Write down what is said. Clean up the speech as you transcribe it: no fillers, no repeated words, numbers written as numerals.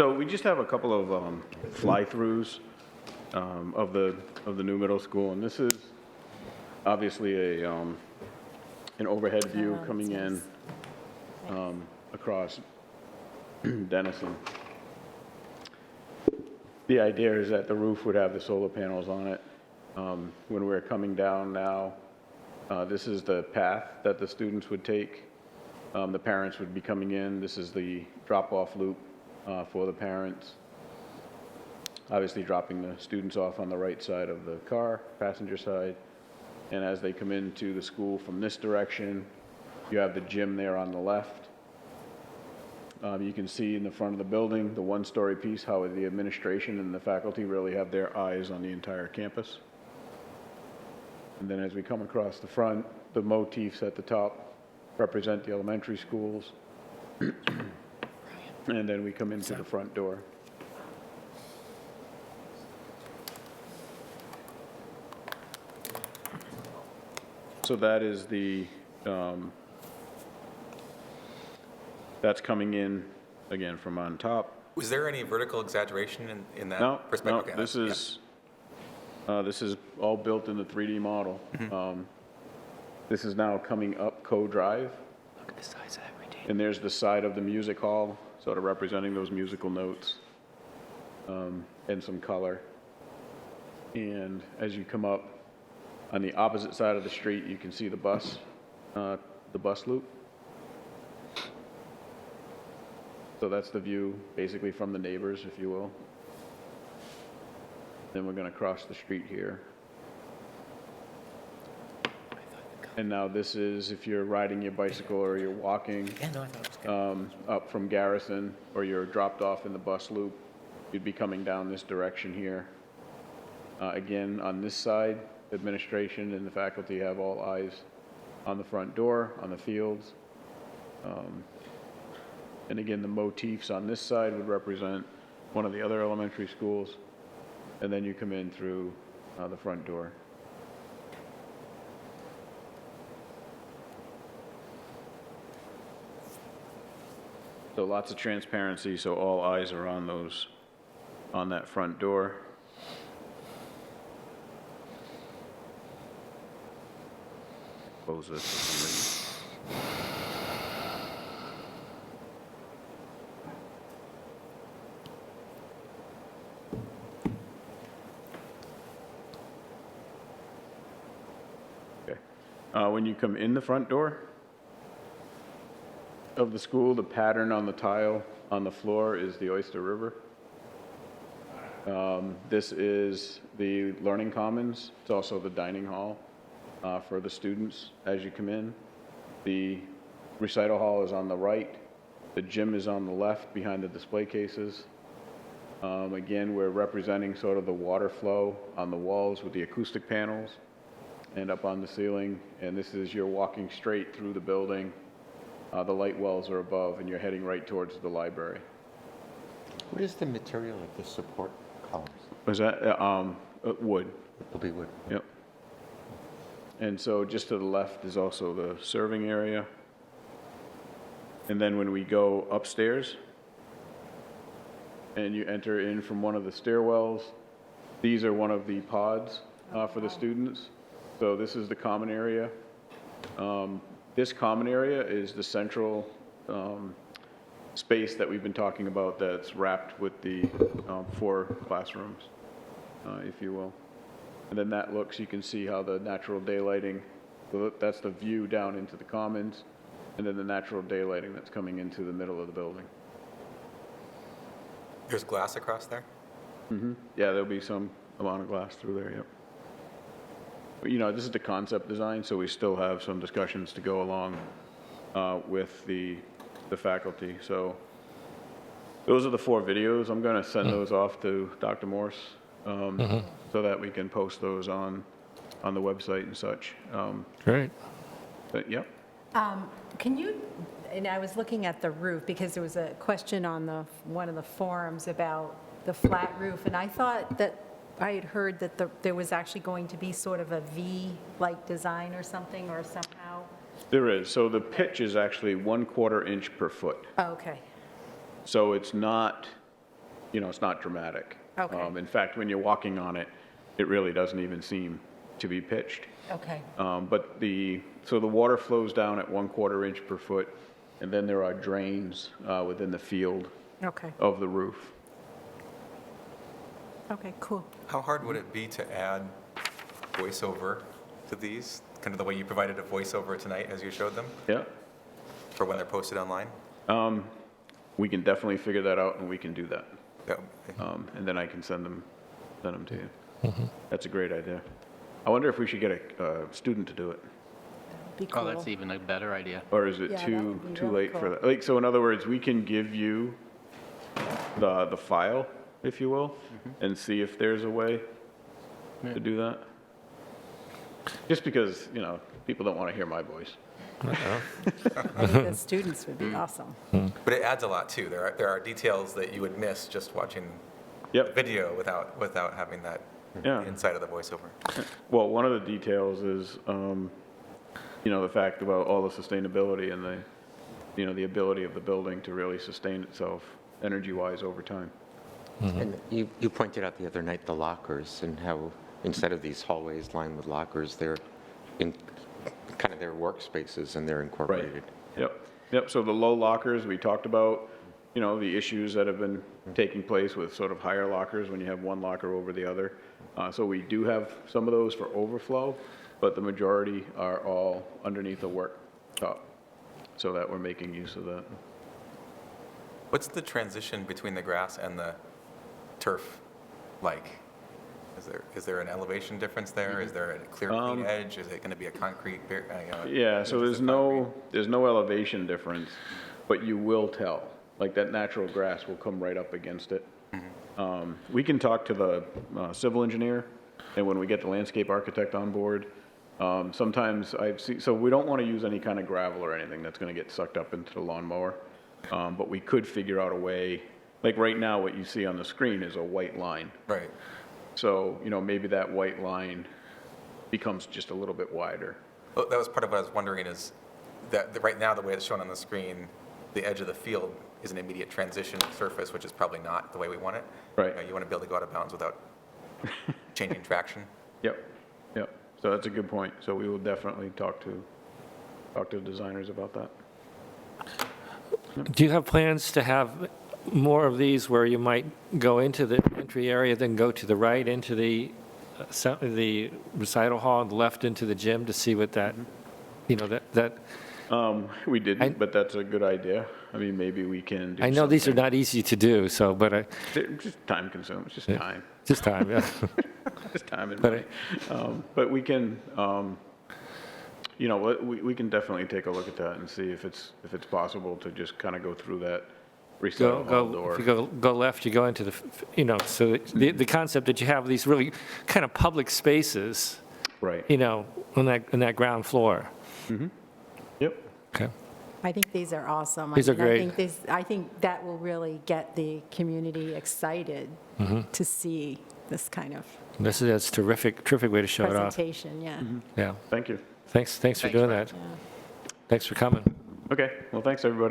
So we just have a couple of fly-throughs of the new middle school, and this is obviously an overhead view coming in across Denison. The idea is that the roof would have the solar panels on it. When we're coming down now, this is the path that the students would take. The parents would be coming in. This is the drop-off loop for the parents. Obviously dropping the students off on the right side of the car, passenger side. And as they come into the school from this direction, you have the gym there on the left. You can see in the front of the building, the one-story piece, how the administration and the faculty really have their eyes on the entire campus. And then as we come across the front, the motifs at the top represent the elementary schools. And then we come into the front door. So that is the, that's coming in, again, from on top. Was there any vertical exaggeration in that No, perspective? no, this is all built in the 3D model. This is now coming up Co Drive. Look at the size of that routine. And there's the side of the music hall, sort of representing those musical notes, and some color. And as you come up on the opposite side of the street, you can see the bus loop. So that's the view basically from the neighbors, if you will. Then we're going to cross the street here. And now this is if you're riding your bicycle or you're walking up from Garrison, or you're dropped off in the bus loop, you'd be coming down this direction here. Again, on this side, administration and the faculty have all eyes on the front door, on the fields. And again, the motifs on this side would represent one of the other elementary schools. And then you come in through the front door. So lots of transparency, so all eyes are on those, on that front door. Close this for some reason. When you come in the front door of the school, the pattern on the tile on the floor is the Oyster River. This is the Learning Commons. It's also the dining hall for the students as you come in. The recital hall is on the right. The gym is on the left behind the display cases. Again, we're representing sort of the water flow on the walls with the acoustic panels and up on the ceiling, and this is you're walking straight through the building. The light wells are above, and you're heading right towards the library. What is the material of the support columns? Was that wood? It'll be wood. Yep. And so just to the left is also the serving area. And then when we go upstairs, and you enter in from one of the stairwells, these are one of the pods for the students. So this is the common area. This common area is the central space that we've been talking about that's wrapped with the 4 classrooms, if you will. And then that looks, you can see how the natural daylighting, that's the view down into the commons, and then the natural daylighting that's coming into the middle of the building. There's glass across there? Mm-hmm. Yeah, there'll be some amount of glass through there, yep. You know, this is the concept design, so we still have some discussions to go along with the faculty. So those are the 4 videos. I'm going to send those off to Dr. Morse so that we can post those on the website and such. Great. But, yep. Can you, and I was looking at the roof because there was a question on one of the forums about the flat roof, and I thought that I had heard that there was actually going to be sort of a V-like design or something, or somehow. There is. So the pitch is actually 1/4 inch per foot. Oh, okay. So it's not it's not dramatic. Okay. In fact, when you're walking on it, it really doesn't even seem to be pitched. Okay, But so the water flows down at 1/4 inch per foot, and then there are drains within the field okay, of the roof. okay, cool. How hard would it be to add voiceover to these? Kind of the way you provided a voiceover tonight as you showed them Yeah, for when they're posted online? we can definitely figure that out, and we can do that. Yeah. And then I can send them to you. That's a great idea. I wonder if we should get a student to do it, Be Oh, cool. that's even a better idea. or is it Yeah, that too would be too really late for cool. that? Like, so in other words, we can give you the file, if you will, and see if there's a way to do that. Just because, people don't want to hear my voice. I think the students would be awesome. But it adds a lot too. There are details that you would miss just watching Yep. video without having that Yeah. inside of the voiceover. Well, one of the details is, the fact about all the sustainability and the ability of the building to really sustain itself energy-wise over time. And you pointed out the other night the lockers and how instead of these hallways lined with lockers, they're in kind of their workspaces and they're incorporated. Yep. So the low lockers, we talked about, the issues that have been taking place with sort of higher lockers when you have one locker over the other. So we do have some of those for overflow, but the majority are all underneath the worktop, so that we're making use of that. What's the transition between the grass and the turf like? Is there an elevation difference there? Is there a clear clean edge? Is it going to be a concrete? Yeah, so there's no elevation difference, but you will tell. Like that natural grass will come right up against it. We can talk to the civil engineer, and when we get the landscape architect on board, sometimes so we don't want to use any kind of gravel or anything that's going to get sucked up into the lawnmower, but we could figure out a way, like right now what you see on the screen is a white line. Right. So, maybe that white line becomes just a little bit wider. Well, that was part of what I was wondering is that right now, the way it's shown on the screen, the edge of the field is an immediate transition surface, which is probably not the way we want it. Right. You want to be able to go out of bounds without changing traction. Yep. So that's a good point. So we will definitely talk to designers about that. Do you have plans to have more of these where you might go into the entry area, then go to the right into the recital hall, and left into the gym to see what that, that, We didn't, but that's a good idea. I mean, maybe we can do I know these are something. not easy to do, so, but They're just time consuming, it's just Yeah. time, just time, yeah. just time and But money. But we can, we can definitely take a look at that and see if it's possible to just kind of go through that recital hall door. If you go left, you go into so the concept that you have these really kind of public spaces, Right. on that ground floor. Yep. Okay. I think these are awesome. These are great. I think that will really get the community excited to see this kind of That's terrific way to show it off. presentation, yeah. Yeah. Thank you. Thanks for doing that. Yeah. Thanks for coming. Okay. Well, thanks, everybody.